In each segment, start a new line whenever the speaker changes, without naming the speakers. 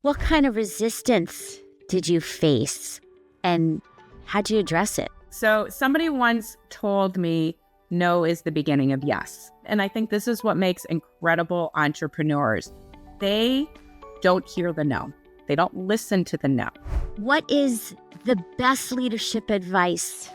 What kind of resistance did you face and how'd you address it?
So somebody once told me, no is the beginning of yes. And I think this is what makes incredible entrepreneurs. They don't hear the no. They don't listen to the no.
What is the best leadership advice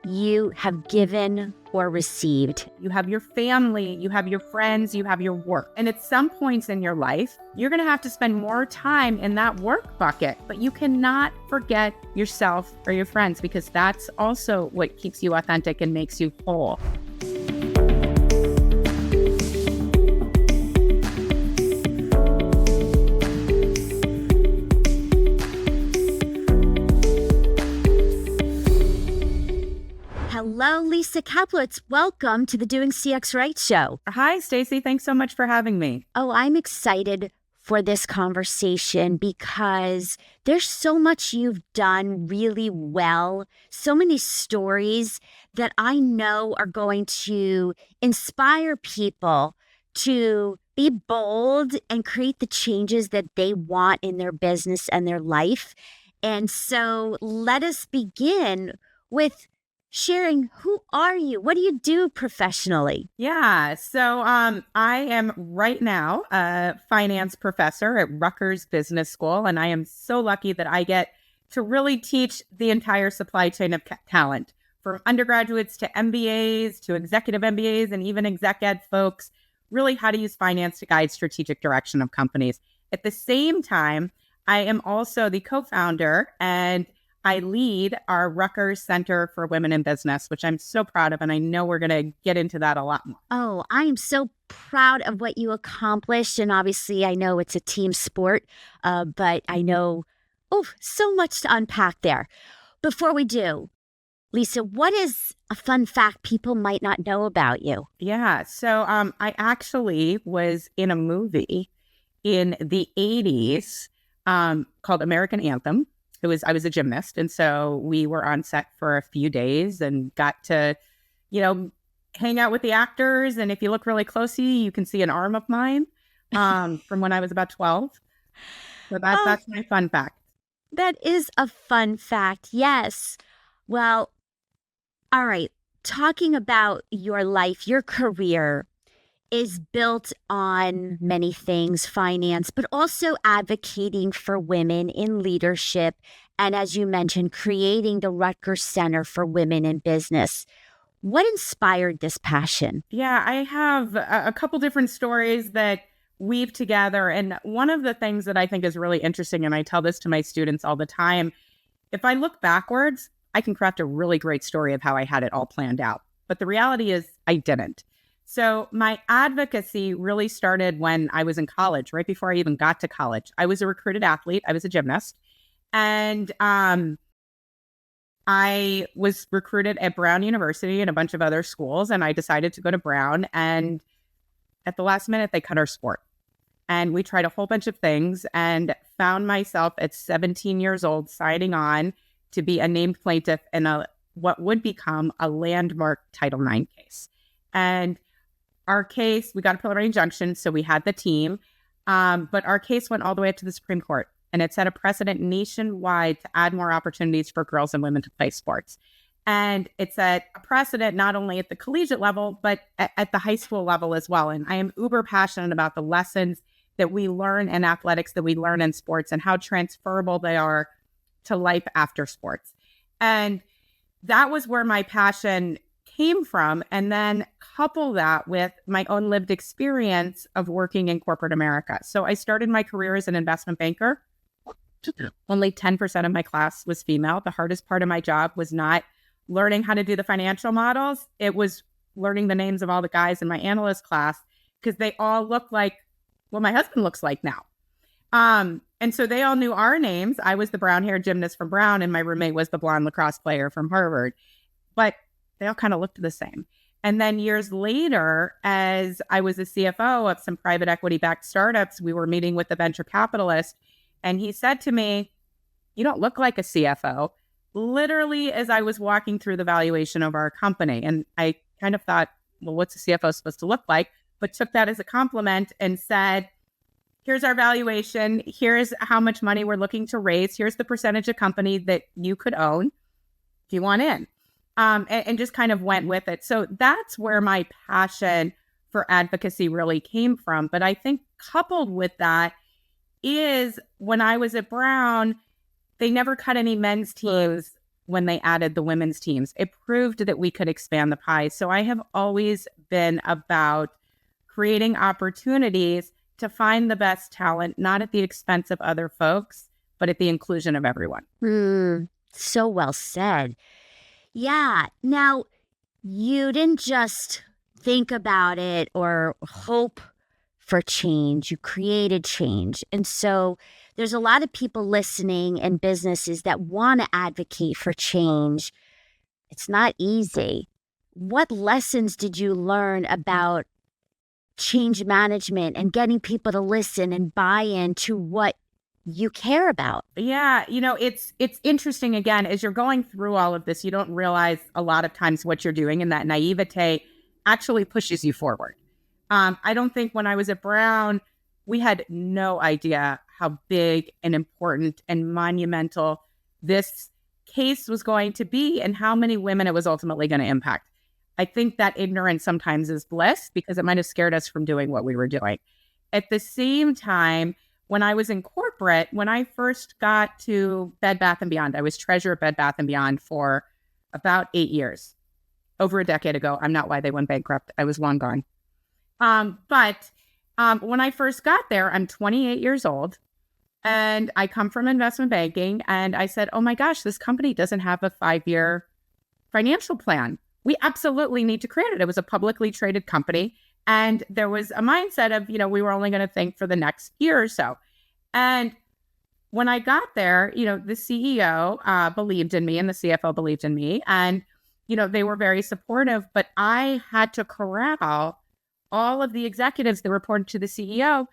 you have given or received?
You have your family, you have your friends, you have your work. And at some points in your life, you're going to have to spend more time in that work bucket. But you cannot forget yourself or your friends, because that's also what keeps you authentic and makes you whole.
Hello, Lisa Kaplowitz. Welcome to the DoingCXRight show.
Hi, Stacy. Thanks so much for having me.
Oh, I'm excited for this conversation because there's so much you've done really well, so many stories that I know are going to inspire people to be bold and create the changes that they want in their business and their life. And so let us begin with sharing, who are you? What do you do professionally?
Yeah, so I am right now a finance professor at Rutgers Business School, and I am so lucky that I get to really teach the entire supply chain of talent, from undergraduates to MBAs to executive MBAs and even exec ed folks, really how to use finance to guide strategic direction of companies. At the same time, I am also the co-founder and I lead our Rutgers Center for Women in Business, which I'm so proud of. And I know we're going to get into that a lot more.
Oh, I am so proud of what you accomplished. And obviously, I know it's a team sport, but I know, so much to unpack there. Before we do, Lisa, what is a fun fact people might not know about you?
Yeah. So I actually was in a movie in the 80s called American Anthem. I was a gymnast. And so we were on set for a few days and got to, hang out with the actors. And if you look really closely, you can see an arm of mine from when I was about 12. So that's my fun fact.
That is a fun fact. Yes. Well, all right. Talking about your life, your career is built on many things, finance, but also advocating for women in leadership. And as you mentioned, creating the Rutgers Center for Women in Business. What inspired this passion?
Yeah, I have a couple different stories that weave together. And one of the things that I think is really interesting, and I tell this to my students all the time, if I look backwards, I can craft a really great story of how I had it all planned out. But the reality is I didn't. So my advocacy really started when I was in college, right before I even got to college. I was a recruited athlete. I was a gymnast. And I was recruited at Brown University and a bunch of other schools. And I decided to go to Brown. And at the last minute, they cut our sport. And we tried a whole bunch of things and found myself at 17 years old signing on to be a named plaintiff in what would become a landmark Title IX case. And our case, we got a preliminary injunction, so we had the team, but our case went all the way up to the Supreme Court, and it set a precedent nationwide to add more opportunities for girls and women to play sports. And it set a precedent not only at the collegiate level, but at the high school level as well. And I am uber passionate about the lessons that we learn in athletics, that we learn in sports, and how transferable they are to life after sports. And that was where my passion came from, and then couple that with my own lived experience of working in corporate America. So I started my career as an investment banker. Only 10% of my class was female. The hardest part of my job was not learning how to do the financial models. It was learning the names of all the guys in my analyst class, because they all look like what my husband looks like now. And so they all knew our names. I was the brown-haired gymnast from Brown, and my roommate was the blonde lacrosse player from Harvard. But they all kind of looked the same. And then years later, as I was a CFO of some private equity-backed startups, we were meeting with the venture capitalist, and he said to me, "You don't look like a CFO," literally as I was walking through the valuation of our company. And I kind of thought, well, what's a CFO supposed to look like? But took that as a compliment and said, here's our valuation. Here's how much money we're looking to raise. Here's the percentage of company that you could own. Do you want in? And just kind of went with it. So that's where my passion for advocacy really came from. But I think coupled with that is when I was at Brown, they never cut any men's teams when they added the women's teams. It proved that we could expand the pie. So I have always been about creating opportunities to find the best talent, not at the expense of other folks, but at the inclusion of everyone.
So well said. Yeah. Now, you didn't just think about it or hope for change. You created change. And so there's a lot of people listening and businesses that want to advocate for change. It's not easy. What lessons did you learn about change management and getting people to listen and buy into what you care about?
Yeah, it's interesting. Again, as you're going through all of this, you don't realize a lot of times what you're doing, and that naivete actually pushes you forward. I don't think when I was at Brown, we had no idea how big and important and monumental this case was going to be and how many women it was ultimately going to impact. I think that ignorance sometimes is bliss because it might have scared us from doing what we were doing. At the same time, when I was in corporate, when I first got to Bed Bath & Beyond, I was treasurer at Bed Bath & Beyond for about 8 years. Over a decade ago. I'm not why they went bankrupt. I was long gone. But when I first got there, I'm 28 years old and I come from investment banking. And I said, oh my gosh, this company doesn't have a 5-year financial plan. We absolutely need to create it. It was a publicly traded company. And there was a mindset of, we were only going to think for the next year or so. And when I got there, the CEO believed in me and the CFO believed in me. And, they were very supportive, but I had to corral all of the executives that reported to the CEO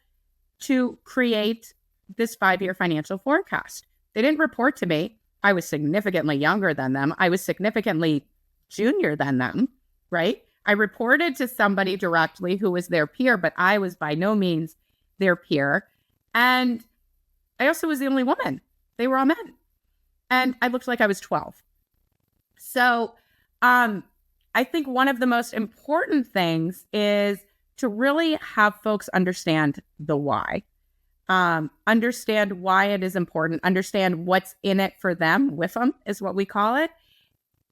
to create this 5-year financial forecast. They didn't report to me. I was significantly younger than them. I was significantly junior than them, right? I reported to somebody directly who was their peer, but I was by no means their peer. And I also was the only woman. They were all men. And I looked like I was 12. So I think one of the most important things is to really have folks understand the why. Understand why it is important. Understand what's in it for them, with them is what we call it.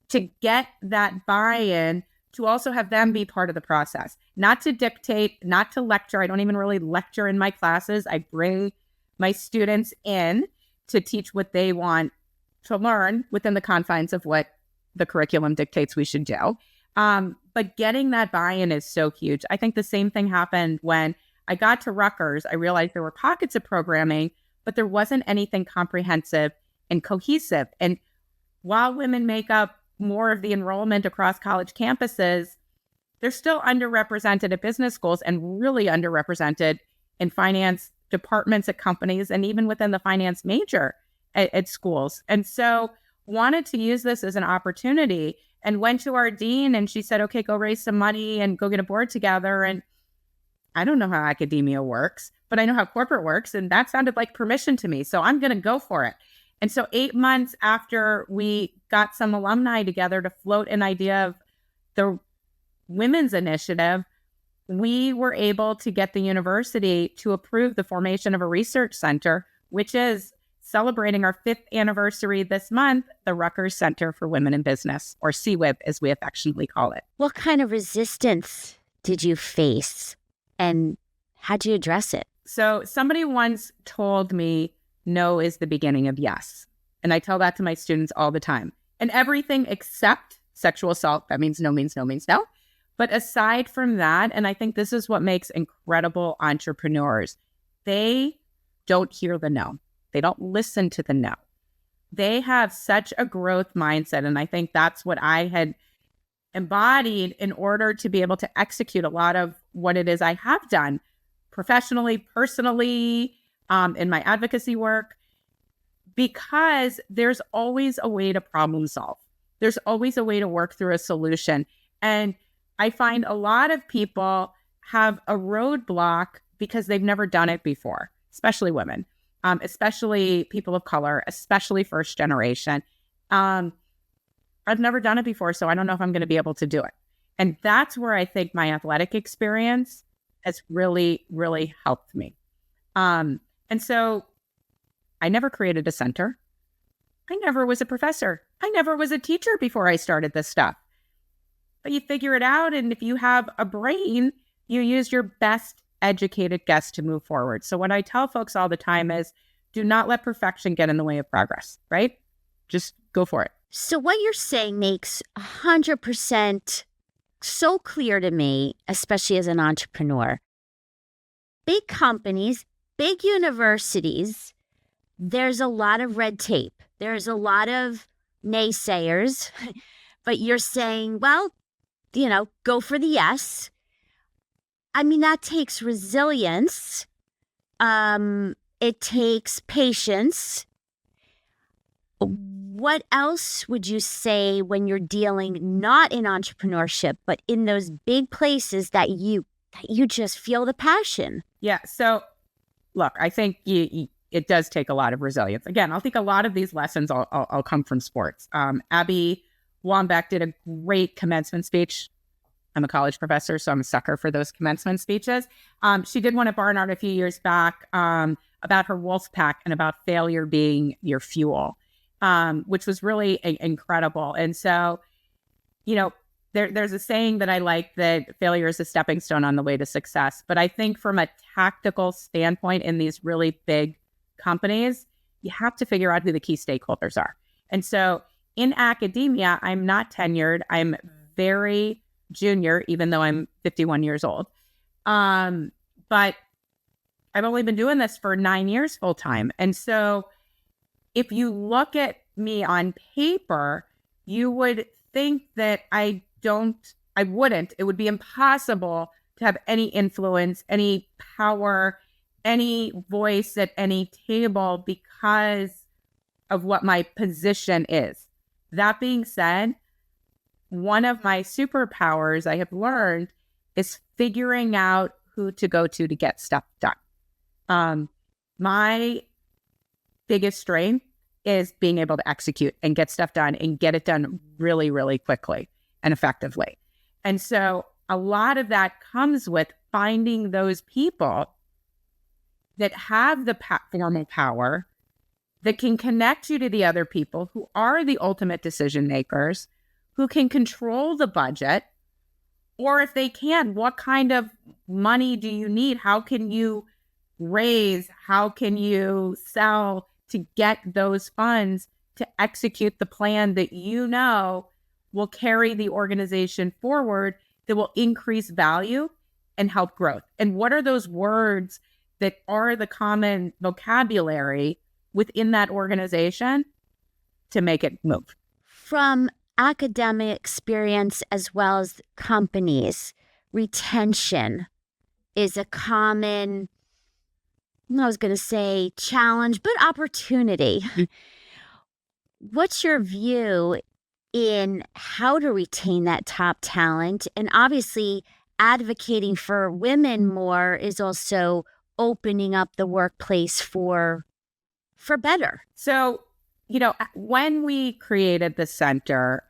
To get that buy-in, to also have them be part of the process, not to dictate, not to lecture. I don't even really lecture in my classes. I bring my students in to teach what they want to learn within the confines of what the curriculum dictates we should do. But getting that buy-in is so huge. I think the same thing happened when I got to Rutgers. I realized there were pockets of programming, but there wasn't anything comprehensive and cohesive. And while women make up more of the enrollment across college campuses, they're still underrepresented at business schools and really underrepresented in finance departments at companies and even within the finance major at schools. And so wanted to use this as an opportunity and went to our dean and she said, okay, go raise some money and go get a board together. And I don't know how academia works, but I know how corporate works. And that sounded like permission to me. So I'm going to go for it. And so 8 months after we got some alumni together to float an idea of the women's initiative, we were able to get the university to approve the formation of a research center, which is celebrating our 5th anniversary this month, the Rutgers Center for Women in Business, or CWIB, as we affectionately call it.
What kind of resistance did you face and how'd you address it?
So somebody once told me, no is the beginning of yes. And I tell that to my students all the time. And everything except sexual assault, that means no means no means no. But aside from that, and I think this is what makes incredible entrepreneurs, they don't hear the no. They don't listen to the no. They have such a growth mindset. And I think that's what I had embodied in order to be able to execute a lot of what it is I have done professionally, personally, in my advocacy work, because there's always a way to problem solve. There's always a way to work through a solution. And I find a lot of people have a roadblock because they've never done it before, especially women, especially people of color, especially first generation. I've never done it before, so I don't know if I'm going to be able to do it. And that's where I think my athletic experience has really, really helped me. And so I never created a center. I never was a professor. I never was a teacher before I started this stuff. But you figure it out, and if you have a brain, you use your best educated guess to move forward. So what I tell folks all the time is, do not let perfection get in the way of progress, right? Just go for it.
So what you're saying makes 100% so clear to me, especially as an entrepreneur. Big companies, big universities, there's a lot of red tape. There's a lot of naysayers, but you're saying, well, go for the yes. I mean, that takes resilience. It takes patience. What else would you say when you're dealing not in entrepreneurship, but in those big places that you just feel the passion?
Yeah. So look, I think it does take a lot of resilience. Again, I think a lot of these lessons all come from sports. Abby Wambach did a great commencement speech. I'm a college professor, so I'm a sucker for those commencement speeches. She did one at Barnard a few years back about her wolf pack and about failure being your fuel, which was really incredible. And so, there's a saying that I like, that failure is a stepping stone on the way to success. But I think from a tactical standpoint in these really big companies, you have to figure out who the key stakeholders are. And so in academia, I'm not tenured. I'm very junior, even though I'm 51 years old. But I've only been doing this for 9 years full time. And so if you look at me on paper, you would think that it would be impossible to have any influence, any power, any voice at any table because of what my position is. That being said, one of my superpowers I have learned is figuring out who to go to get stuff done. My biggest strength is being able to execute and get stuff done and get it done really, really quickly and effectively. And so a lot of that comes with finding those people that have the formal power, that can connect you to the other people who are the ultimate decision makers, who can control the budget, or if they can, what kind of money do you need? How can you raise? How can you sell to get those funds to execute the plan that will carry the organization forward, that will increase value and help growth? And what are those words that are the common vocabulary within that organization to make it move?
From academic experience as well as companies, retention is a common, I was going to say challenge, but opportunity. What's your view in how to retain that top talent? And obviously advocating for women more is also opening up the workplace for better.
So, when we created the center,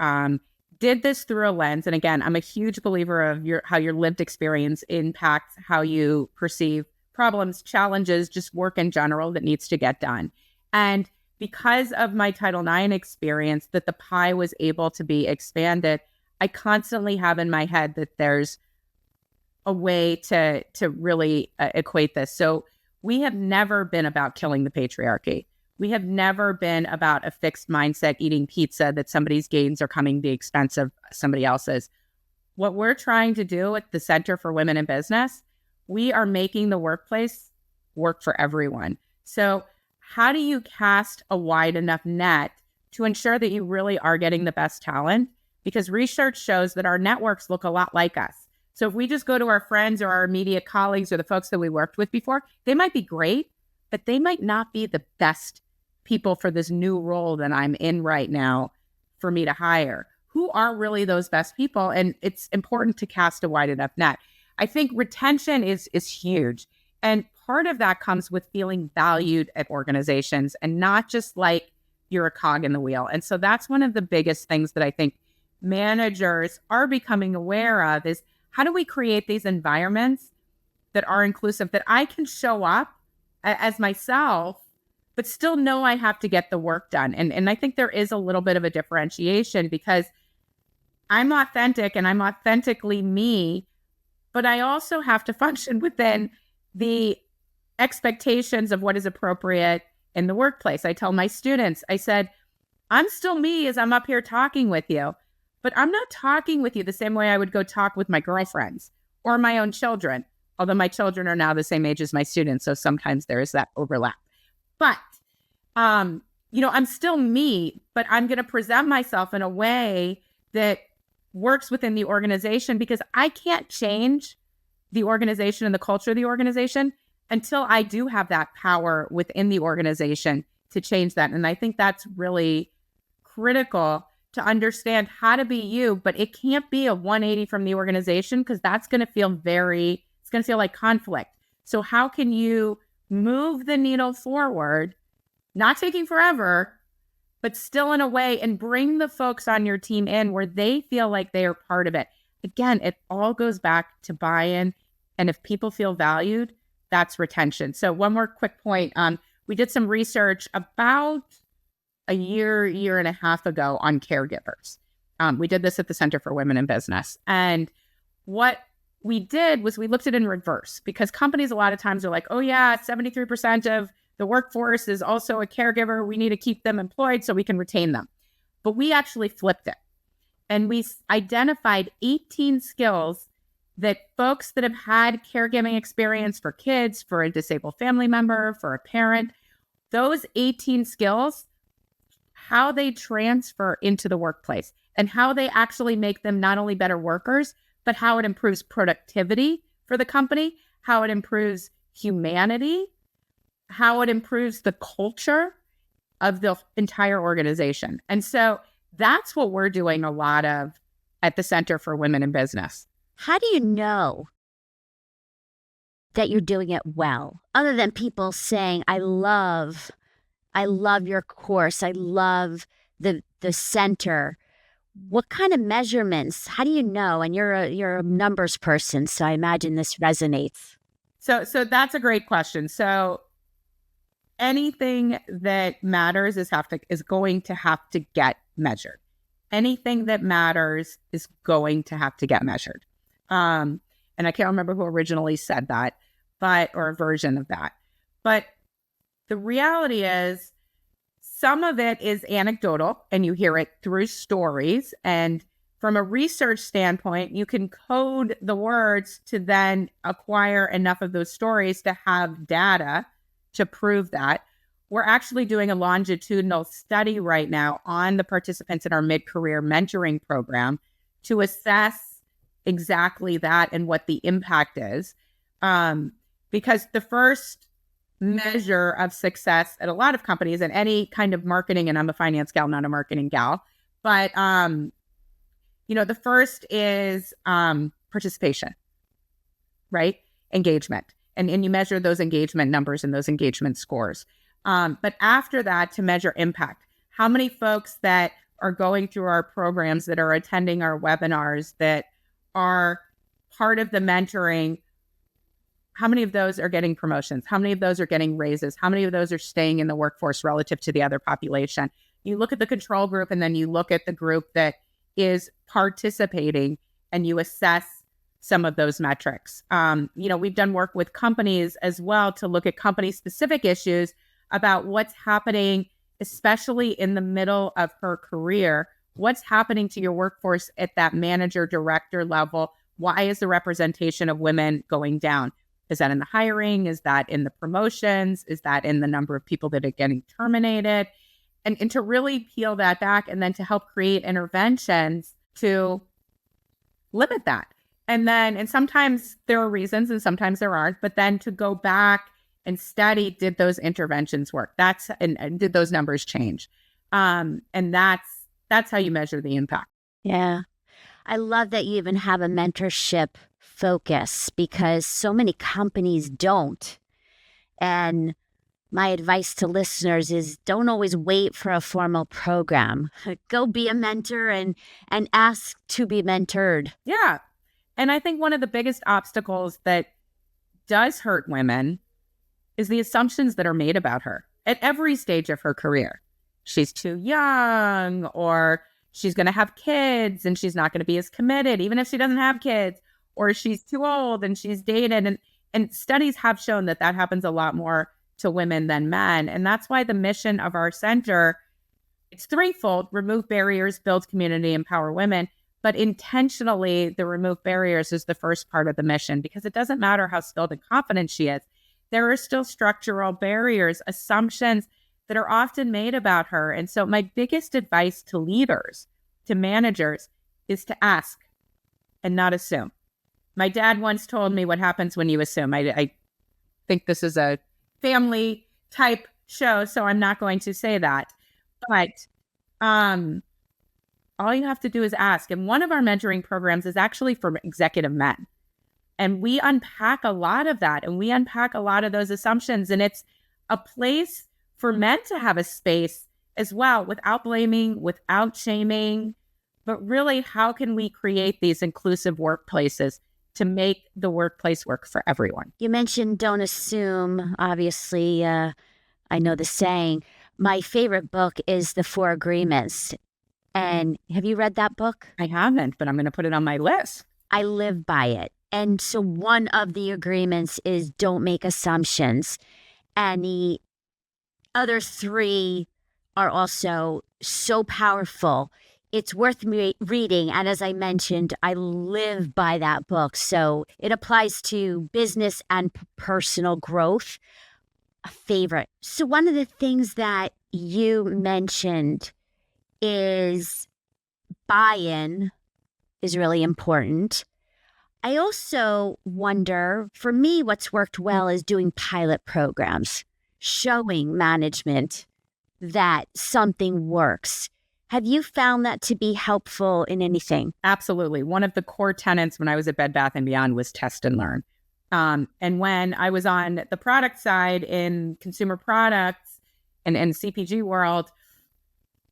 did this through a lens. And again, I'm a huge believer of how your lived experience impacts how you perceive problems, challenges, just work in general that needs to get done. And because of my Title IX experience, that the pie was able to be expanded, I constantly have in my head that there's a way to really equate this. So we have never been about killing the patriarchy. We have never been about a fixed mindset, eating pizza, that somebody's gains are coming at the expense of somebody else's. What we're trying to do at the Center for Women in Business, we are making the workplace work for everyone. So how do you cast a wide enough net to ensure that you really are getting the best talent? Because research shows that our networks look a lot like us. So if we just go to our friends or our immediate colleagues or the folks that we worked with before, they might be great, but they might not be the best people for this new role that I'm in right now for me to hire. Who are really those best people? And it's important to cast a wide enough net. I think retention is huge. And part of that comes with feeling valued at organizations and not just like you're a cog in the wheel. And so that's one of the biggest things that I think managers are becoming aware of is how do we create these environments that are inclusive, that I can show up as myself, but still know I have to get the work done. And I think there is a little bit of a differentiation because I'm authentic and I'm authentically me, but I also have to function within the expectations of what is appropriate in the workplace. I tell my students, I said, I'm still me as I'm up here talking with you, but I'm not talking with you the same way I would go talk with my girlfriends or my own children, although my children are now the same age as my students. So sometimes there is that overlap. But, I'm still me, but I'm going to present myself in a way that works within the organization because I can't change the organization and the culture of the organization until I do have that power within the organization to change that. And I think that's really critical to understand how to be you, but it can't be a 180 from the organization because that's going to feel it's going to feel like conflict. So how can you move the needle forward, not taking forever, but still in a way and bring the folks on your team in where they feel like they are part of it. Again, it all goes back to buy-in. And if people feel valued, that's retention. So one more quick point. We did some research about a year and a half ago on caregivers. We did this at the Center for Women in Business. And what we did was we looked at it in reverse because companies a lot of times are like, oh yeah, 73% of the workforce is also a caregiver. We need to keep them employed so we can retain them. But we actually flipped it. And we identified 18 skills that folks that have had caregiving experience for kids, for a disabled family member, for a parent, those 18 skills, how they transfer into the workplace and how they actually make them not only better workers, but how it improves productivity for the company, how it improves humanity, how it improves the culture of the entire organization. And so that's what we're doing a lot of at the Center for Women in Business.
How do you know that you're doing it well? Other than people saying, I love your course. I love the center. What kind of measurements? How do you know? And you're a numbers person, so I imagine this resonates.
So that's a great question. So anything that matters is going to have to get measured. Anything that matters is going to have to get measured. And I can't remember who originally said that, or a version of that. But the reality is some of it is anecdotal and you hear it through stories. And from a research standpoint, you can code the words to then acquire enough of those stories to have data to prove that. We're actually doing a longitudinal study right now on the participants in our mid-career mentoring program to assess exactly that and what the impact is. Because the first measure of success at a lot of companies and any kind of marketing, and I'm a finance gal, not a marketing gal, but, the first is participation, right? Engagement. And you measure those engagement numbers and those engagement scores. But after that, to measure impact, how many folks that are going through our programs, that are attending our webinars, that are part of the mentoring, how many of those are getting promotions? How many of those are getting raises? How many of those are staying in the workforce relative to the other population? You look at the control group and then you look at the group that is participating and you assess some of those metrics. We've done work with companies as well to look at company-specific issues about what's happening, especially in the middle of her career. What's happening to your workforce at that manager, director level? Why is the representation of women going down? Is that in the hiring? Is that in the promotions? Is that in the number of people that are getting terminated? And to really peel that back and then to help create interventions to limit that. And sometimes there are reasons and sometimes there aren't, but then to go back and study, did those interventions work? And did those numbers change? And that's how you measure the impact.
Yeah. I love that you even have a mentorship focus because so many companies don't. And my advice to listeners is don't always wait for a formal program. Go be a mentor and ask to be mentored.
Yeah. And I think one of the biggest obstacles that does hurt women is the assumptions that are made about her at every stage of her career. She's too young, or she's going to have kids and she's not going to be as committed, even if she doesn't have kids, or she's too old and she's dated. And studies have shown that that happens a lot more to women than men. And that's why the mission of our center, it's threefold: remove barriers, build community, empower women. But intentionally, the remove barriers is the first part of the mission, because it doesn't matter how skilled and confident she is. There are still structural barriers, assumptions that are often made about her. And so my biggest advice to leaders, to managers, is to ask and not assume. My dad once told me what happens when you assume. I think this is a family type show, so I'm not going to say that. But all you have to do is ask. And one of our mentoring programs is actually for executive men. And we unpack a lot of that, and we unpack a lot of those assumptions. And it's a place for men to have a space as well, without blaming, without shaming. But really, how can we create these inclusive workplaces to make the workplace work for everyone?
You mentioned don't assume. Obviously, I know the saying. My favorite book is The Four Agreements. And have you read that book?
I haven't, but I'm going to put it on my list.
I live by it. And so one of the agreements is don't make assumptions. And the other three are also so powerful. It's worth reading. And as I mentioned, I live by that book. So it applies to business and personal growth. A favorite. So one of the things that you mentioned is buy-in is really important. I also wonder, for me, what's worked well is doing pilot programs, showing management that something works. Have you found that to be helpful in anything?
Absolutely. One of the core tenets when I was at Bed Bath & Beyond was test and learn. And when I was on the product side in consumer products and CPG world,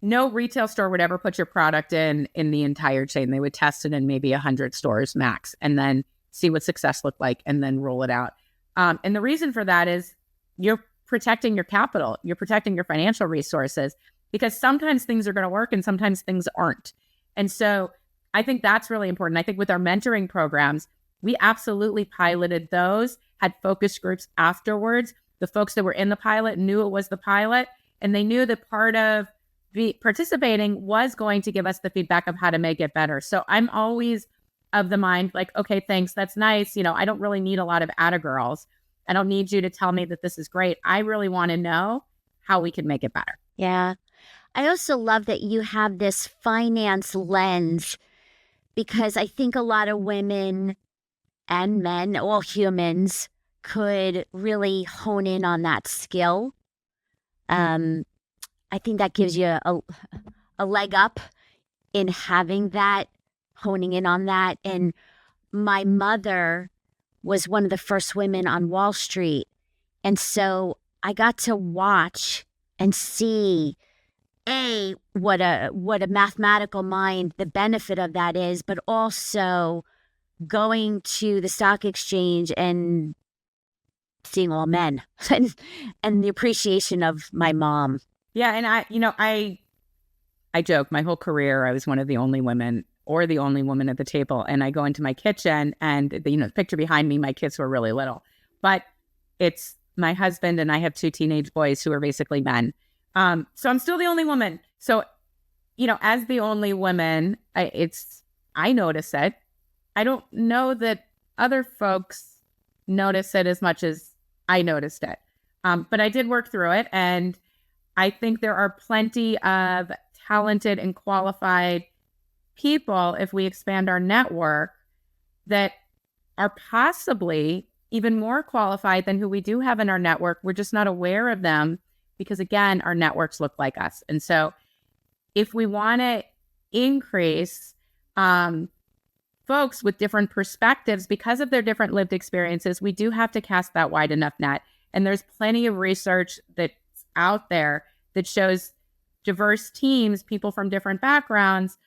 no retail store would ever put your product in the entire chain. They would test it in maybe 100 stores max, and then see what success looked like, and then roll it out. And the reason for that is you're protecting your capital. You're protecting your financial resources, because sometimes things are going to work and sometimes things aren't. And so I think that's really important. I think with our mentoring programs, we absolutely piloted those, had focus groups afterwards. The folks that were in the pilot knew it was the pilot, and they knew that part of participating was going to give us the feedback of how to make it better. So I'm always of the mind, like, okay, thanks, that's nice. I don't really need a lot of atta-girls. I don't need you to tell me that this is great. I really want to know how we can make it better.
Yeah. I also love that you have this finance lens, because I think a lot of women and men, all humans, could really hone in on that skill. I think that gives you a leg up in having that, honing in on that. And my mother was one of the first women on Wall Street. And so I got to watch and see, what a mathematical mind, the benefit of that is, but also going to the stock exchange and seeing all men and the appreciation of my mom.
Yeah. And I joke, my whole career, I was one of the only women, or the only woman at the table. And I go into my kitchen, and the picture behind me, my kids were really little, but it's my husband and I have 2 teenage boys who are basically men. So I'm still the only woman. So, as the only woman, I notice it. I don't know that other folks notice it as much as I noticed it. But I did work through it. And I think there are plenty of talented and qualified people, if we expand our network, that are possibly even more qualified than who we do have in our network. We're just not aware of them, because, again, our networks look like us. And so if we want to increase folks with different perspectives, because of their different lived experiences, we do have to cast that wide enough net. And there's plenty of research that's out there that shows diverse teams, people from different backgrounds,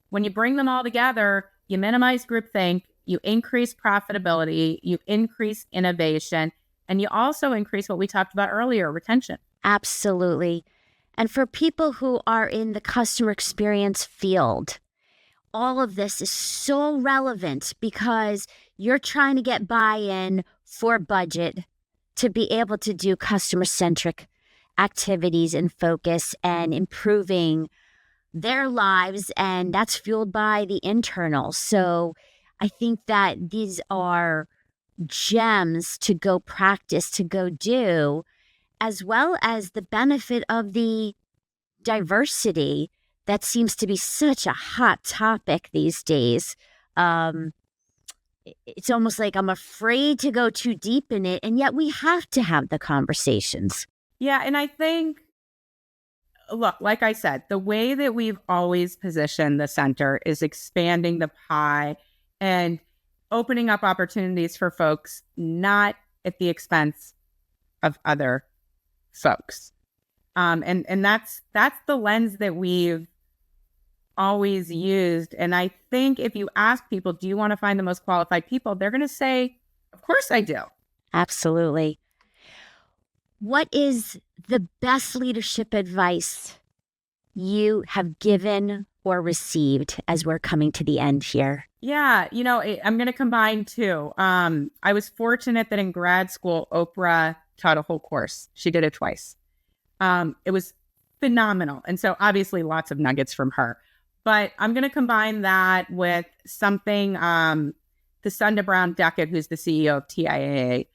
when you bring them all together, you minimize groupthink, you increase profitability, you increase innovation, and you also increase what we talked about earlier, retention.
Absolutely. And for people who are in the customer experience field, all of this is so relevant because you're trying to get buy-in for budget to be able to do customer-centric activities and focus and improving their lives, and that's fueled by the internal. So I think that these are gems to go practice, to go do, as well as the benefit of the diversity that seems to be such a hot topic these days. It's almost like I'm afraid to go too deep in it, and yet we have to have the conversations.
Yeah, and I think, look, like I said, the way that we've always positioned the center is expanding the pie and opening up opportunities for folks, not at the expense of other folks. And that's the lens that we've always used. And I think if you ask people, do you want to find the most qualified people? They're going to say, of course I do.
Absolutely. What is the best leadership advice you have given or received as we're coming to the end here?
Yeah, I'm going to combine two. I was fortunate that in grad school, Oprah taught a whole course. She did it twice. It was phenomenal. And so obviously lots of nuggets from her. But I'm going to combine that with something the Sunda Brown-Deckett, who's the CEO of TIAA,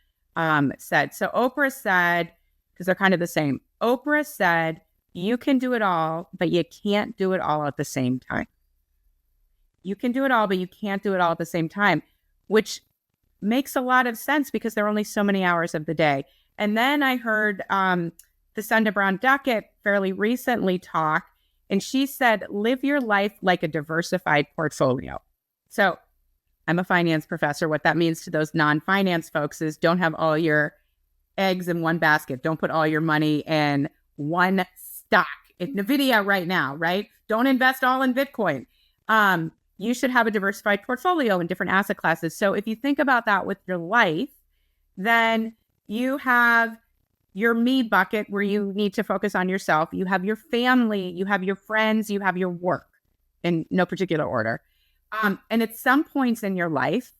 said. So Oprah said, because they're kind of the same, Oprah said, you can do it all, but you can't do it all at the same time. You can do it all, but you can't do it all at the same time, which makes a lot of sense because there are only so many hours of the day. And then I heard the Sunda Brown-Deckett fairly recently talk, and she said, live your life like a diversified portfolio. So I'm a finance professor. What that means to those non-finance folks is don't have all your eggs in one basket. Don't put all your money in one stock. In NVIDIA right now, right? Don't invest all in Bitcoin. You should have a diversified portfolio in different asset classes. So if you think about that with your life, then you have your me bucket where you need to focus on yourself. You have your family, you have your friends, you have your work in no particular order. And at some points in your life,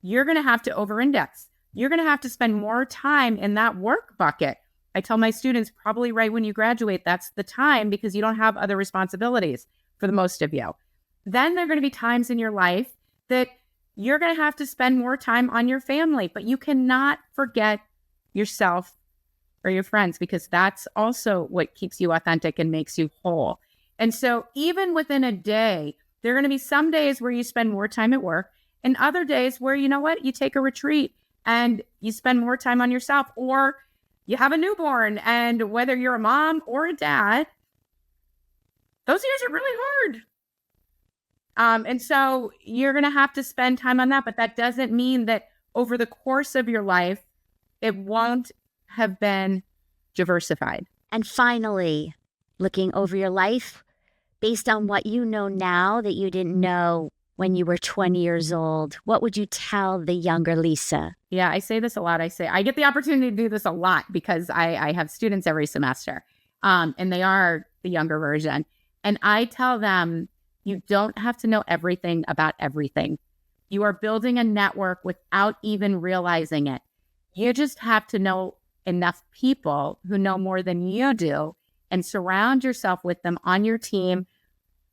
you're going to have to over-index. You're going to have to spend more time in that work bucket. I tell my students probably right when you graduate, that's the time because you don't have other responsibilities for the most of you. Then there are going to be times in your life that you're going to have to spend more time on your family, but you cannot forget yourself or your friends because that's also what keeps you authentic and makes you whole. And so even within a day, there are going to be some days where you spend more time at work and other days where, you know what, you take a retreat and you spend more time on yourself, or you have a newborn, and whether you're a mom or a dad, those years are really hard. And so you're going to have to spend time on that, but that doesn't mean that over the course of your life, it won't have been diversified.
And finally, looking over your life, based on what you know now that you didn't know when you were 20 years old, what would you tell the younger Lisa?
Yeah, I say this a lot. I get the opportunity to do this a lot because I have students every semester, and they are the younger version. And I tell them, you don't have to know everything about everything. You are building a network without even realizing it. You just have to know enough people who know more than you do and surround yourself with them on your team,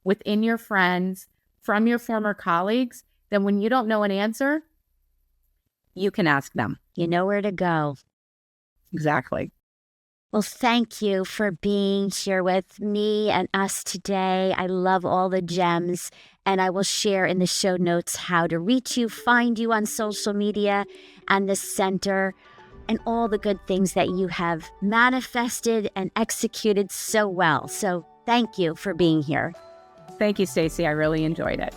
within your friends, from your former colleagues. Then when you don't know an answer, you can ask them.
You know where to go.
Exactly.
Well, thank you for being here with me and us today. I love all the gems, and I will share in the show notes how to reach you, find you on social media and the center, and all the good things that you have manifested and executed so well. So thank you for being here.
Thank you, Stacy. I really enjoyed it.